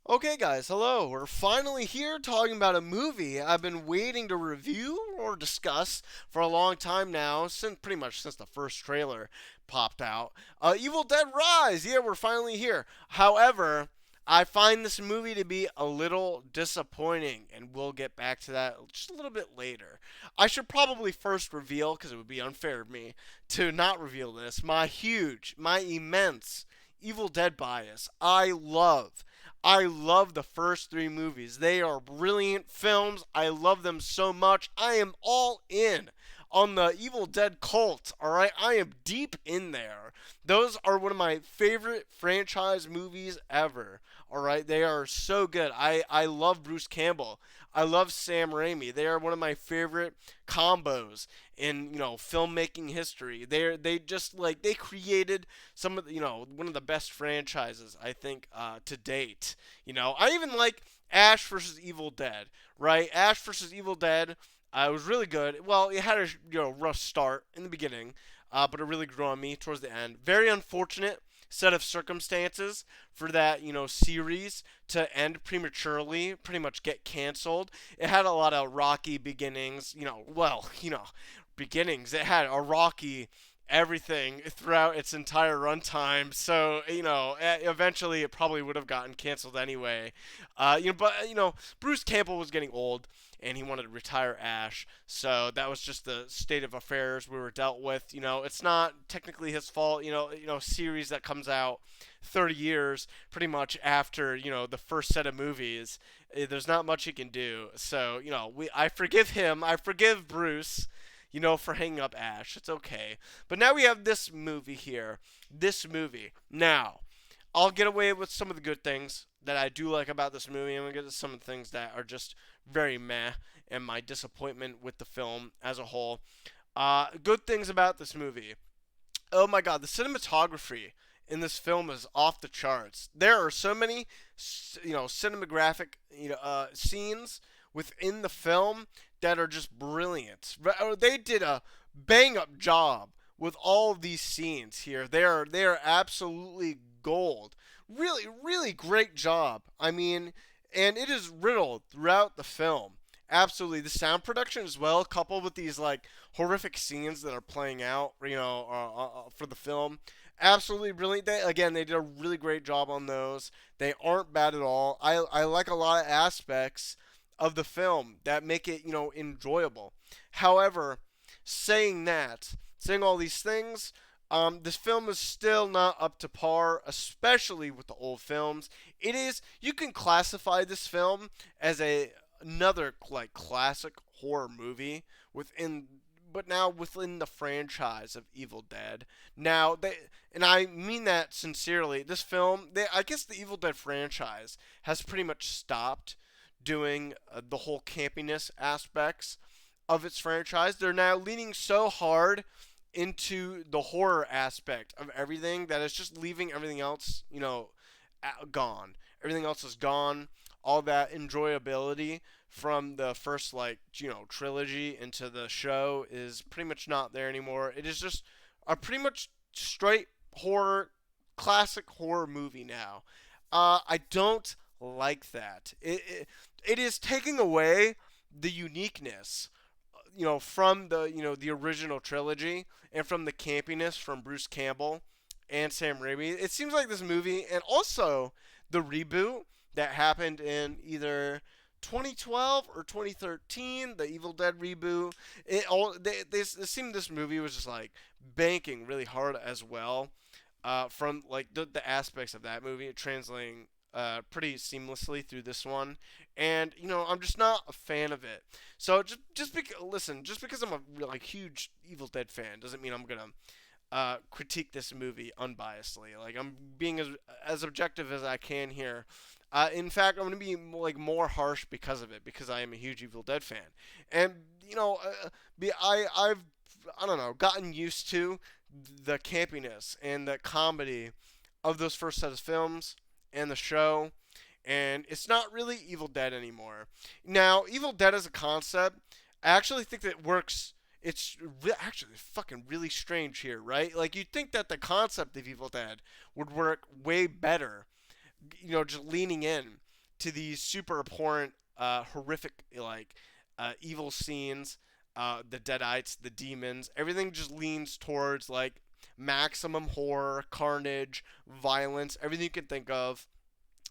Okay, guys, hello. We're finally here talking about a movie I've been waiting to review or discuss for a long time now, since pretty much since the first trailer popped out. Evil Dead Rise. Yeah, we're finally here. However, I find this movie to be a little disappointing, and we'll get back to that just a little bit later. I should probably first reveal, because it would be unfair of me to not reveal this, my immense Evil Dead bias. I love the first three movies. They are brilliant films. I love them so much. I am all in on the Evil Dead cult. All right, I am deep in there. Those are one of my favorite franchise movies ever. All right, they are so good. I love Bruce Campbell. I love Sam Raimi. They are one of my favorite combos in filmmaking history. They just like they created some of the, one of the best franchises I think to date. I even like Ash versus Evil Dead. Right, Ash versus Evil Dead. It was really good. Well, it had a rough start in the beginning, but it really grew on me towards the end. Very unfortunate set of circumstances for that series to end prematurely, pretty much get canceled. It had a lot of rocky beginnings. Beginnings. It had a rocky everything throughout its entire runtime. So eventually it probably would have gotten canceled anyway. But Bruce Campbell was getting old, and he wanted to retire Ash. So that was just the state of affairs we were dealt with. It's not technically his fault. Series that comes out 30 years pretty much after the first set of movies. There's not much he can do. So I forgive him. I forgive Bruce, for hanging up Ash. It's okay. But now we have this movie here. This movie. Now, I'll get away with some of the good things that I do like about this movie. I'm going to get to some of the things that are just very meh and my disappointment with the film as a whole. Good things about this movie. Oh my god, the cinematography in this film is off the charts. There are so many, cinematographic, scenes within the film that are just brilliant. They did a bang up job with all of these scenes here. They are absolutely gold. Really, really great job. I mean, and it is riddled throughout the film. Absolutely, the sound production as well, coupled with these like horrific scenes that are playing out, for the film. Absolutely brilliant. They did a really great job on those. They aren't bad at all. I like a lot of aspects of the film that make it, enjoyable. However, saying all these things, this film is still not up to par, especially with the old films. You can classify this film as another like classic horror movie but now within the franchise of Evil Dead. And I mean that sincerely. This film, I guess the Evil Dead franchise has pretty much stopped doing the whole campiness aspects of its franchise. They're now leaning so hard into the horror aspect of everything that it's just leaving everything else, gone. Everything else is gone. All that enjoyability from the first trilogy into the show is pretty much not there anymore. It is just a pretty much straight horror, classic horror movie now. I don't like that. It is taking away the uniqueness, from the original trilogy and from the campiness from Bruce Campbell and Sam Raimi. It seems like this movie and also the reboot that happened in either 2012 or 2013, the Evil Dead reboot. It seemed this movie was just like banking really hard as well, from like the aspects of that movie translating pretty seamlessly through this one, and I'm just not a fan of it. So just because I'm a like huge Evil Dead fan doesn't mean I'm gonna critique this movie unbiasedly. Like I'm being as objective as I can here. In fact, I'm gonna be like more harsh because of it, because I am a huge Evil Dead fan, and I don't know, gotten used to the campiness and the comedy of those first set of films and the show, and it's not really Evil Dead anymore. Now, Evil Dead as a concept, I actually think that it works. Actually fucking really strange here, right? Like you'd think that the concept of Evil Dead would work way better, just leaning in to these super abhorrent, horrific, like evil scenes, the deadites, the demons. Everything just leans towards like maximum horror, carnage, violence, everything you can think of.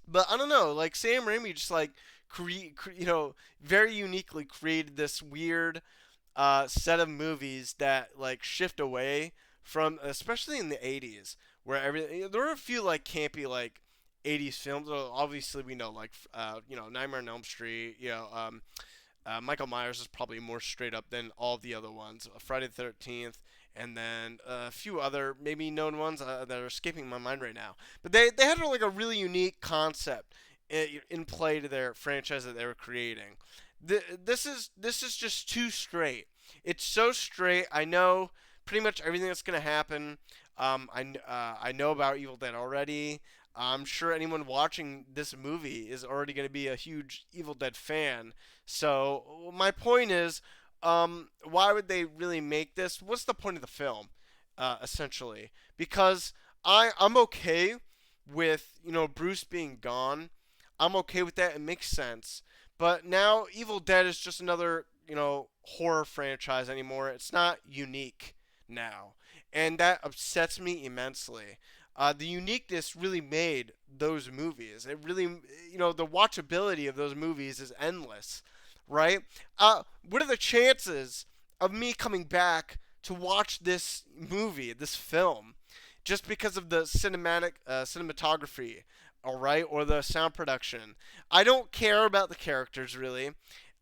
But I don't know, like Sam Raimi just like very uniquely created this weird set of movies that like shift away from, especially in the 80s, where everything, there were a few like campy like 80s films. Well, obviously we know like Nightmare on Elm Street, Michael Myers is probably more straight up than all the other ones. Friday the 13th, and then a few other maybe known ones that are escaping my mind right now. But they had like a really unique concept in play to their franchise that they were creating. This is just too straight. It's so straight. I know pretty much everything that's gonna happen. I know about Evil Dead already. I'm sure anyone watching this movie is already going to be a huge Evil Dead fan. So my point is, why would they really make this? What's the point of the film, essentially? Because I'm okay with Bruce being gone. I'm okay with that. It makes sense. But now Evil Dead is just another horror franchise anymore. It's not unique now, and that upsets me immensely. The uniqueness really made those movies. It really, the watchability of those movies is endless, right? What are the chances of me coming back to watch this movie, this film, just because of the cinematography, all right, or the sound production? I don't care about the characters really.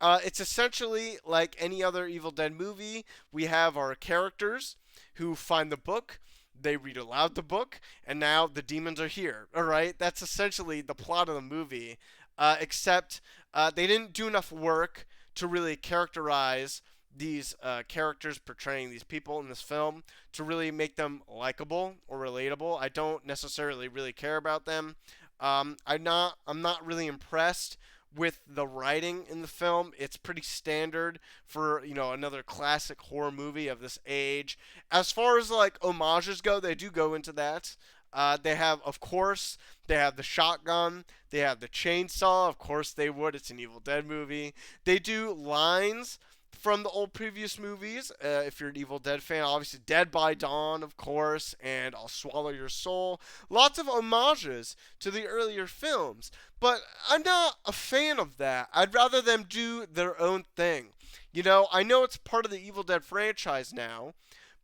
It's essentially like any other Evil Dead movie. We have our characters who find the book, they read aloud the book, and now the demons are here. All right, that's essentially the plot of the movie. Except they didn't do enough work to really characterize these characters portraying these people in this film to really make them likable or relatable. I don't necessarily really care about them. I'm not really impressed with the writing in the film. It's pretty standard for another classic horror movie of this age. As far as like homages go, they do go into that. They have, of course, they have the shotgun. They have the chainsaw. Of course, they would. It's an Evil Dead movie. They do lines from the old previous movies. If you're an Evil Dead fan, obviously Dead by Dawn, of course, and I'll Swallow Your Soul. Lots of homages to the earlier films, but I'm not a fan of that. I'd rather them do their own thing. I know it's part of the Evil Dead franchise now,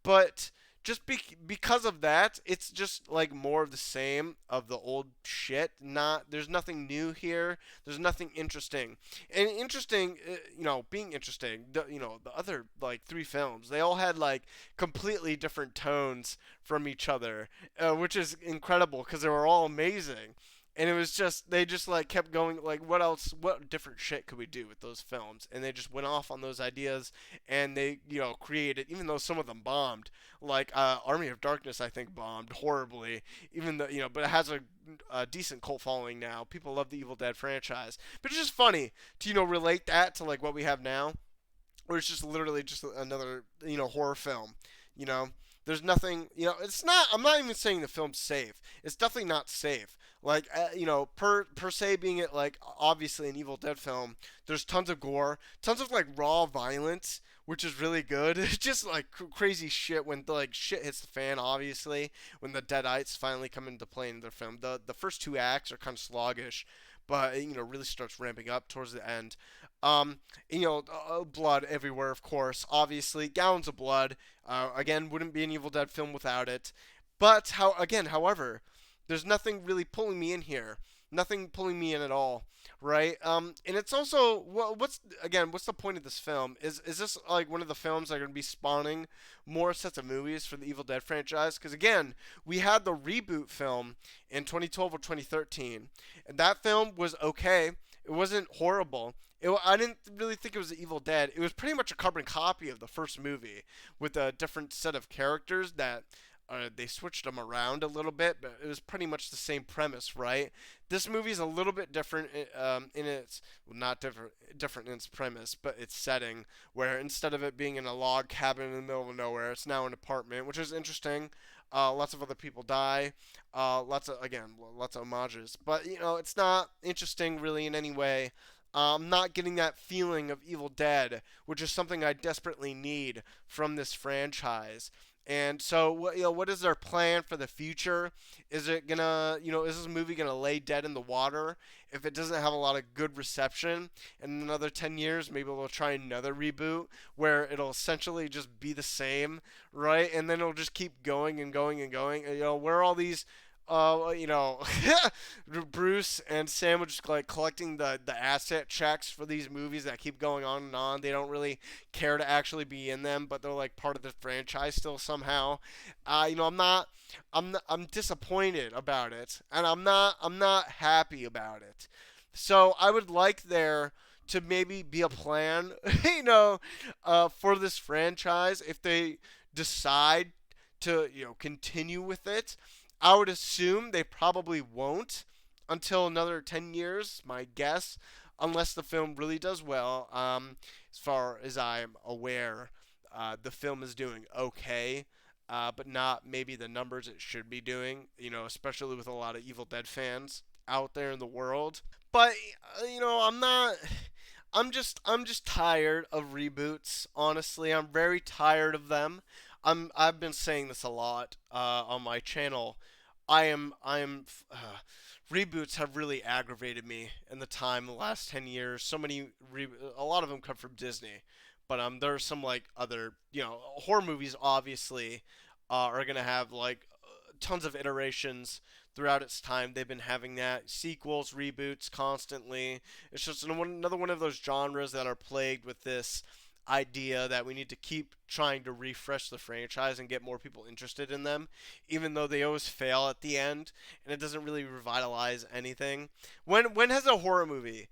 but just because of that, it's just like more of the same of the old shit. Not There's nothing new here. There's nothing interesting. And interesting, being interesting. The other like three films, they all had like completely different tones from each other, which is incredible because they were all amazing. And it was just they just like kept going like what else, what different shit could we do with those films, and they just went off on those ideas, and they created, even though some of them bombed, like Army of Darkness I think bombed horribly, even though but it has a decent cult following now. People love the Evil Dead franchise, but it's just funny to relate that to like what we have now, where it's just literally just another horror film. You know, there's nothing. It's not. I'm not even saying the film's safe. It's definitely not safe. Like per se being it like obviously an Evil Dead film. There's tons of gore, tons of like raw violence, which is really good. It's just like crazy shit when like shit hits the fan. Obviously, when the Deadites finally come into play in the film, the first two acts are kind of sluggish, but it, really starts ramping up towards the end. Blood everywhere, of course. Obviously, gallons of blood. Again, wouldn't be an Evil Dead film without it. But however, there's nothing really pulling me in here. Nothing pulling me in at all, right? And it's also what's the point of this film? Is this like one of the films that are going to be spawning more sets of movies for the Evil Dead franchise? Because again, we had the reboot film in 2012 or 2013, and that film was okay. It wasn't horrible. I didn't really think it was Evil Dead. It was pretty much a carbon copy of the first movie with a different set of characters that they switched them around a little bit, but it was pretty much the same premise, right? This movie is a little bit different in its, well, not different in its premise, but its setting, where instead of it being in a log cabin in the middle of nowhere, it's now an apartment, which is interesting. Lots of other people die. Lots of homages. But it's not interesting really in any way. Not getting that feeling of Evil Dead, which is something I desperately need from this franchise. And so, what is their plan for the future? Is it gonna, is this movie gonna lay dead in the water if it doesn't have a lot of good reception? In another 10 years, maybe they'll try another reboot where it'll essentially just be the same, right? And then it'll just keep going and going and going. And, where are all these Bruce and Sam were just like collecting the asset checks for these movies that keep going on and on. They don't really care to actually be in them, but they're like part of the franchise still somehow. I'm disappointed about it, and I'm not happy about it. So I would like there to maybe be a plan, for this franchise if they decide to continue with it. I would assume they probably won't until another 10 years, my guess, unless the film really does well. As far as I'm aware, the film is doing okay, but not maybe the numbers it should be doing, especially with a lot of Evil Dead fans out there in the world. But, I'm not. I'm just tired of reboots. Honestly, I'm very tired of them. I've been saying this a lot on my channel. I am reboots have really aggravated me in the last 10 years. A lot of them come from Disney, but there are some like other horror movies obviously are gonna have like tons of iterations throughout its time. They've been having that sequels, reboots constantly. It's just another one of those genres that are plagued with this idea that we need to keep trying to refresh the franchise and get more people interested in them, even though they always fail at the end and it doesn't really revitalize anything. When has a horror movie,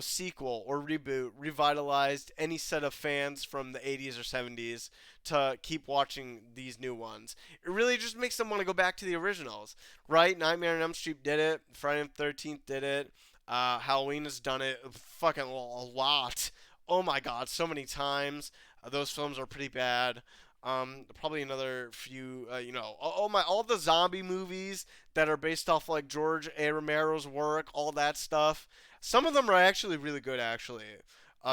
sequel or reboot revitalized any set of fans from the 80s or 70s to keep watching these new ones? It really just makes them want to go back to the originals, right? Nightmare on Elm Street did it. Friday the 13th did it. Halloween has done it fucking a lot. Oh my god, so many times. Those films are pretty bad. Probably another few, all the zombie movies that are based off like George A. Romero's work, all that stuff. Some of them are actually really good, actually.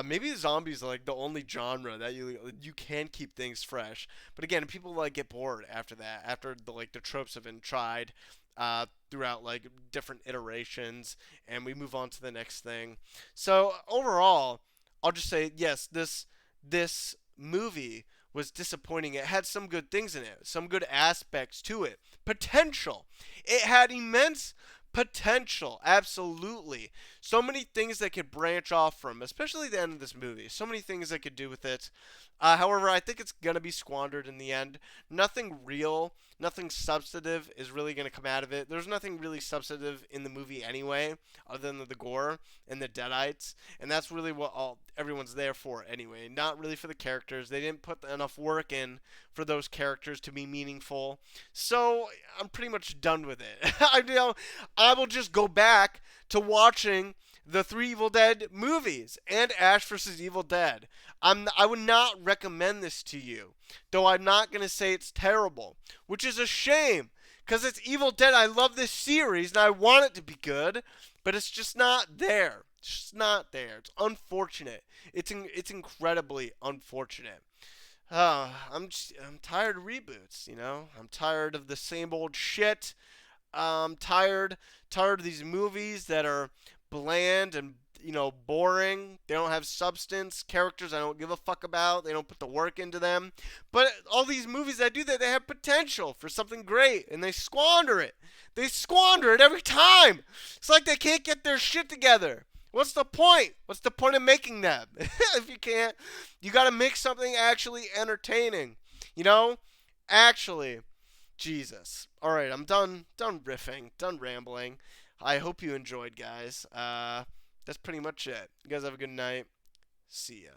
Maybe zombies are like the only genre that you can keep things fresh. But again, people like get bored after that, after the tropes have been tried throughout like different iterations, and we move on to the next thing. So overall, I'll just say yes. This movie was disappointing. It had some good things in it, some good aspects to it, potential. It had immense potential, absolutely. So many things that could branch off from, especially the end of this movie. So many things they could do with it. However, I think it's gonna be squandered in the end. Nothing real, nothing substantive is really gonna come out of it. There's nothing really substantive in the movie anyway, other than the gore and the Deadites, and that's really what everyone's there for anyway. Not really for the characters. They didn't put enough work in for those characters to be meaningful. So I'm pretty much done with it. I will just go back to watching the three Evil Dead movies and Ash vs. Evil Dead. I would not recommend this to you, though I'm not going to say it's terrible, which is a shame because it's Evil Dead. I love this series and I want it to be good, but it's just not there. It's just not there. It's unfortunate. It's incredibly unfortunate. I'm tired of reboots. I'm tired of the same old shit. Tired of these movies that are bland and boring. They don't have substance. Characters I don't give a fuck about. They don't put the work into them. But all these movies that do that, they have potential for something great, and they squander it. They squander it every time. It's like they can't get their shit together. What's the point? What's the point of making them? If you can't, you got to make something actually entertaining. Actually. Jesus. All right, I'm done riffing, done rambling. I hope you enjoyed, guys. That's pretty much it. You guys have a good night. See ya.